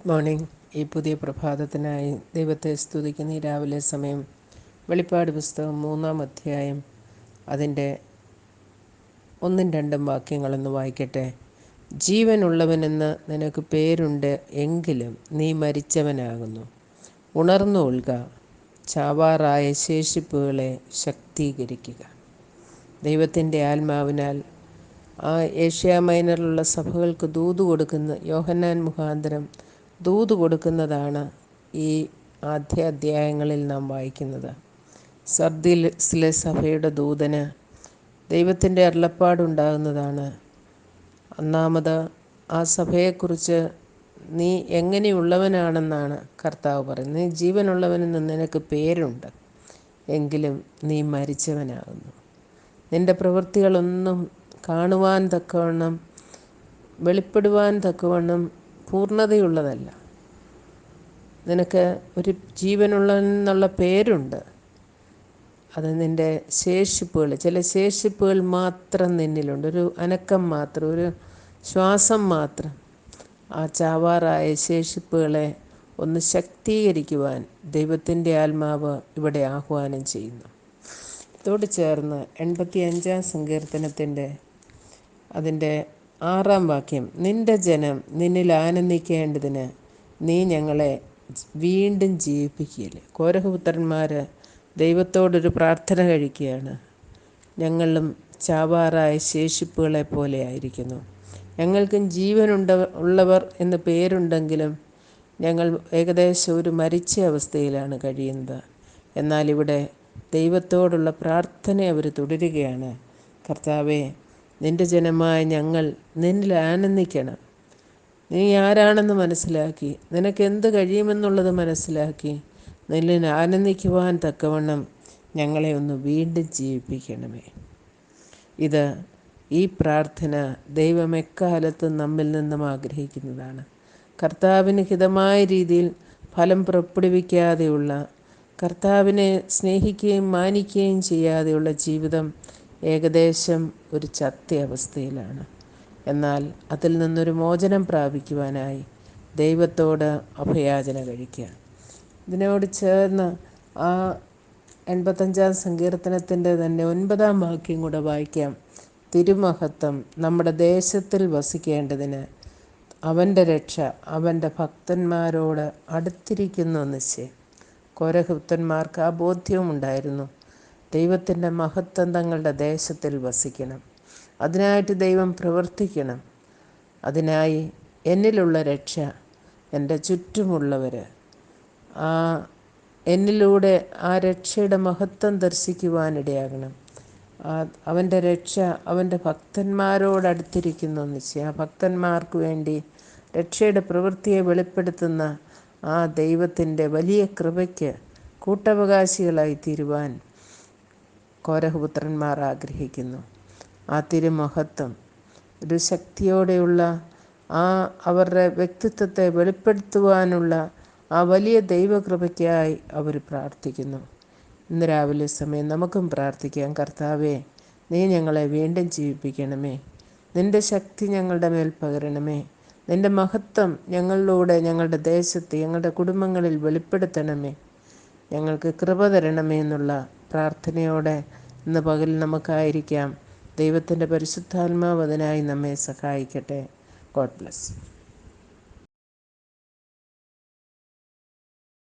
Good morning. ഈ പുതിയ പ്രഭാതത്തിനായി ദൈവത്തെ സ്തുതിക്കുന്ന ഈ രാവിലെ സമയം വെളിപ്പാട് പുസ്തകം 3-ാം അധ്യായം അതിൻ്റെ 1-2 വാക്യങ്ങളൊന്ന് വായിക്കട്ടെ. ജീവനുള്ളവനെന്ന് നിനക്ക് പേരുണ്ട്, എങ്കിലും നീ മരിച്ചവനാകുന്നു. ഉണർന്നുകൊള്ളുക, ചാവാറായ ശേഷിപ്പുകളെ ശക്തീകരിക്കുക. ദൈവത്തിൻ്റെ ആത്മാവിനാൽ ഏഷ്യ മൈനറിലുള്ള സഭകൾക്ക് ദൂത് കൊടുക്കുന്ന യോഹന്നാൻ മുഖാന്തരം ദൂത് കൊടുക്കുന്നതാണ് ഈ ആദ്യ അധ്യായങ്ങളിൽ നാം വായിക്കുന്നത്. സർദീസിലെ സഭയുടെ ദൂതന് ദൈവത്തിൻ്റെ അരുളപ്പാടുണ്ടാകുന്നതാണ്. ഒന്നാമത് ആ സഭയെക്കുറിച്ച് നീ എങ്ങനെയുള്ളവനാണെന്നാണ് കർത്താവ് പറയുന്നത്. നീ ജീവനുള്ളവനെന്ന് നിനക്ക് പേരുണ്ട്, എങ്കിലും നീ മരിച്ചവനാകുന്നു. നിൻ്റെ പ്രവൃത്തികളൊന്നും കാണുവാൻ തക്കവണ്ണം, വെളിപ്പെടുവാൻ തക്കവണ്ണം പൂർണ്ണതയുള്ളതല്ല. നിനക്ക് ഒരു ജീവനുള്ളവനെന്നുള്ള പേരുണ്ട്. അത് നിൻ്റെ ശേഷിപ്പുകൾ, ചില ശേഷിപ്പുകൾ മാത്രം നിന്നിലുണ്ട്. ഒരു അനക്കം മാത്രം, ഒരു ശ്വാസം മാത്രം. ആ ചാവാറായ ശേഷിപ്പുകളെ ഒന്ന് ശക്തീകരിക്കുവാൻ ദൈവത്തിൻ്റെ ആത്മാവ് ഇവിടെ ആഹ്വാനം ചെയ്യുന്നു. ഇതോട് ചേർന്ന് 85-ാം സങ്കീർത്തനത്തിൻ്റെ അതിൻ്റെ 6-ാം വാക്യം, നിൻ്റെ ജനം നിന്നിൽ ആനന്ദിക്കേണ്ടതിന് നീ ഞങ്ങളെ വീണ്ടും ജീവിപ്പിക്കുകയില്ലേ. കോരഹപുത്രന്മാർ ദൈവത്തോടൊരു പ്രാർത്ഥന കഴിക്കുകയാണ്. ഞങ്ങളും ചാവാറായ ശേഷിപ്പുകളെ പോലെ ആയിരിക്കുന്നു. ഞങ്ങൾക്കും ഉള്ളവർ എന്ന് പേരുണ്ടെങ്കിലും ഞങ്ങൾ ഏകദേശം ഒരു മരിച്ച അവസ്ഥയിലാണ് കഴിയുന്നത്. എന്നാൽ ഇവിടെ ദൈവത്തോടുള്ള പ്രാർത്ഥന അവർ തുടരുകയാണ്. കർത്താവേ, നിൻ്റെ ജനമായ ഞങ്ങൾ നിന്നിൽ ആനന്ദിക്കണം. നീ ആരാണെന്ന് മനസ്സിലാക്കി, നിനക്ക് എന്ത് കഴിയുമെന്നുള്ളത് മനസ്സിലാക്കി, നിന്നിൽ ആനന്ദിക്കുവാൻ തക്കവണ്ണം ഞങ്ങളെ ഒന്ന് വീണ്ടും ജീവിപ്പിക്കണമേ. ഈ പ്രാർത്ഥന ദൈവം എക്കാലത്തും നമ്മിൽ നിന്നും ആഗ്രഹിക്കുന്നതാണ്. കർത്താവിന് ഹിതമായ രീതിയിൽ ഫലം പുറപ്പെടുവിക്കാതെയുള്ള, കർത്താവിനെ സ്നേഹിക്കുകയും മാനിക്കുകയും ചെയ്യാതെയുള്ള ജീവിതം ഏകദേശം ഒരു ചത്ത അവസ്ഥയിലാണ്. എന്നാൽ അതിൽ നിന്നൊരു മോചനം പ്രാപിക്കുവാനായി ദൈവത്തോട് അഭയാചന കഴിക്കുക. ഇതിനോട് ചേർന്ന് ആ 85-ാം സങ്കീർത്തനത്തിൻ്റെ തന്നെ 9-ാം വാക്യം കൂടെ വായിക്കാം. തിരുമഹത്വം നമ്മുടെ ദേശത്തിൽ വസിക്കേണ്ടതിന് അവൻ്റെ രക്ഷ അവൻ്റെ ഭക്തന്മാരോട് അടുത്തിരിക്കുന്നു നിശ്ചയം. കോരഹപുത്രന്മാർക്ക് ആ ബോധ്യവും ഉണ്ടായിരുന്നു. ദൈവത്തിൻ്റെ മഹത്വം തങ്ങളുടെ ദേശത്തിൽ വസിക്കണം. അതിനായിട്ട് ദൈവം പ്രവർത്തിക്കണം. അതിനായി എന്നിലുള്ള രക്ഷ എൻ്റെ ചുറ്റുമുള്ളവർ എന്നിലൂടെ ആ രക്ഷയുടെ മഹത്വം ദർശിക്കുവാനിടയാകണം. അവൻ്റെ രക്ഷ അവൻ്റെ ഭക്തന്മാരോടടുത്തിരിക്കുന്നു നിശ്ചയം. ആ ഭക്തന്മാർക്ക് വേണ്ടി രക്ഷയുടെ പ്രവൃത്തിയെ വെളിപ്പെടുത്തുന്ന ആ ദൈവത്തിൻ്റെ വലിയ കൃപയ്ക്ക് കൂട്ടവകാശികളായി തീരുവാൻ കോരഹപുത്രന്മാർ ആഗ്രഹിക്കുന്നു. ആ തിരുമഹത്വം ഒരു ശക്തിയോടെയുള്ള അവരുടെ വ്യക്തിത്വത്തെ വെളിപ്പെടുത്തുവാനുള്ള ആ വലിയ ദൈവകൃപയ്ക്കായി അവർ പ്രാർത്ഥിക്കുന്നു. ഇന്ന് രാവിലെ സമയം നമുക്കും പ്രാർത്ഥിക്കാം. കർത്താവേ, നീ ഞങ്ങളെ വീണ്ടും ജീവിപ്പിക്കണമേ. നിൻ്റെ ശക്തി ഞങ്ങളുടെ മേൽ പകരണമേ. നിൻ്റെ മഹത്വം ഞങ്ങളിലൂടെ ഞങ്ങളുടെ ദേശത്ത്, ഞങ്ങളുടെ കുടുംബങ്ങളിൽ വെളിപ്പെടുത്തണമേ. ഞങ്ങൾക്ക് കൃപ തരണമേ എന്നുള്ള പ്രാർത്ഥനയോടെ ഇന്ന് പകൽ നമുക്കായിരിക്കാം. ദൈവത്തിൻ്റെ പരിശുദ്ധാത്മാവ് അതിനായി നമ്മെ സഹായിക്കട്ടെ. God bless.